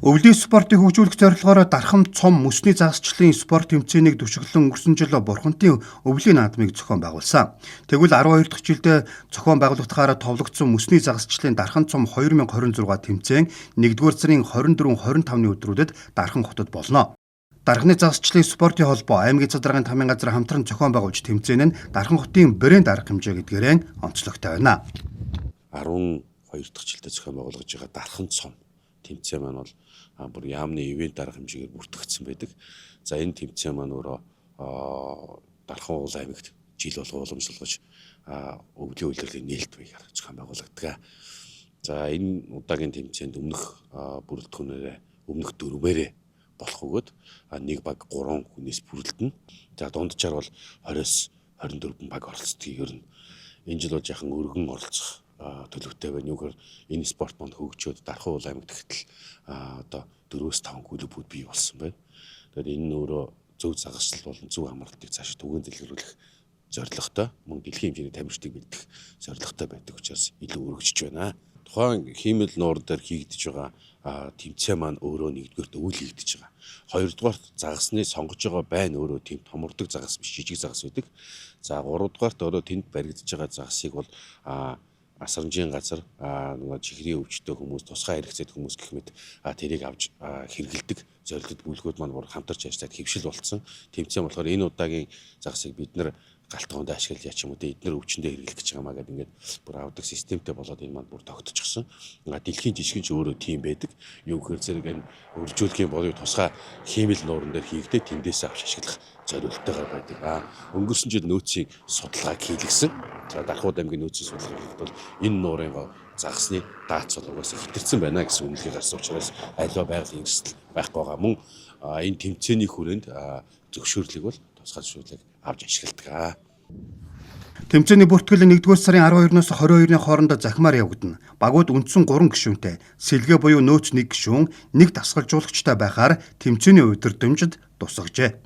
Өвлийн спортыг хөгжүүлэх зорилгоор дархам цом мөсний загасчлалын спорт тэмцээнийг төшөглөн өнгөрсөн жил Бурхантын өвлийн наадмыг зохион байгуулсан. Тэгвэл 12 дахь жилдээ зохион байгуулагдахаар товлогдсон мөсний загасчлалын дархан цом 2026 тэмцээн 1-р сарын 24-25-ны өдрүүдэд Дархан хотод болно. Дарханы загасчлалын спортын холбоо аймгийн задаргын тамийн газар хамтран зохион байгуулж тэмцээн нь Дархан хотын брэнд арга хэмжээ гэдгээрээ онцлогтой байна. 12 дахь жилдээ зохион байгуулж байгаа Дархан цом тэмцээн маань бол бүр яамны ивент арга хэмжээгээр бүртгэгдсэн байдаг. За энэ тэмцээн маань өөрөө Дархан уул аймагт жил болго уламжлалгаж өвлийн үйлдвэрлэлийн нээлт байгаар зохион байгуулагддаг. За энэ удаагийн тэмцээнд өмнөх бүрэлдэхүүнээрээ өмнөх дөрвөөрээ болох өгөөд нэг баг 3 хүнээс бүрэлдэнэ. За дунджаар бол 20-с 24 баг оролцдог. Ер нь энэ жил бол яхан өргөн оролцох төлөвтэй байна. Юугаар энэ спорт манд хөгжөөд Дархан уул аймагт гэтэл одоо 4-5 клубүүд бий болсон байна. Тэгэхээр энэ өөрөө зөв загасчлал болон зөв амралтыг цааш түгээн дэлгэрүүлэх зорилготой, мөн дэлхийн хэмжээний тамирчдыг бэлдэх зорилготой байдаг учраас илүү өргөжж байна. Тухайн хиймэл нуур дээр хийгдэж байгаа тэмцээн маань өөрөө нэгдүгээрт өвөл хийгдэж байгаа. Хоёрдугаарт загасны сонгож байгаа байна өөрөө тийм томордог загас биш, жижиг загас байдаг. За гуравдугаарт өөрөө тэнд баригдаж байгаа загасыг бол асрамжийн газар нөгөө чихрийн өвчтөй хүмүүс, тусгай хэрэгцээтэй хүмүүс гэх мэт тэрийг авч хэрэгэлдэг зорилтод бүлгүүд маань хамтарч ажиллаад хэвшил болцсон. Тэмцээн болохоор энэ удаагийн загасыг бид нар галтгоонд ашиглаж яач юм уу эдгээр өвчнөдөө хэрэглэх гэж байгаа маа гэдэг ингээд бүр авдаг системтэй болоод энэ маань бүр тогтчихсон. Дэлхийн жишгэн ч өөрөө тийм байдаг. Юу гэхээр зэрэг энэ өржүүлгийн боловч тусгай хиймэл нууран дээр хийгдээ тэндээс авч ашиглах зорилттойгоор байдаг. Өнгөрсөн жил нөөцийн судалгааг хийлгэсэн. За Дархан аймгийн нөөцийн судалгааг бол энэ нуурын загасны даац бол угаасаа хэтэрсэн байна гэсэн үнэлгээ гарсан учраас аливаа байгалийн эрсдэл байхгүй байгаа. Мөн энэ тэмцээний хүрээнд зөвшөөрлийг бол тусгай зөвшөөрлийг авч ашигладаг. Тэмцээний бүртгэл 1-р сарын 12-ноос 22-ны хооронд захимаар явагдана. Багууд үндсэн 3 гишүүнтэй, сэлгэ буюу нөөц 1 гишүүн, 1 дасгалжуулагчтай байхаар тэмцээний удирдамжид тусагжээ.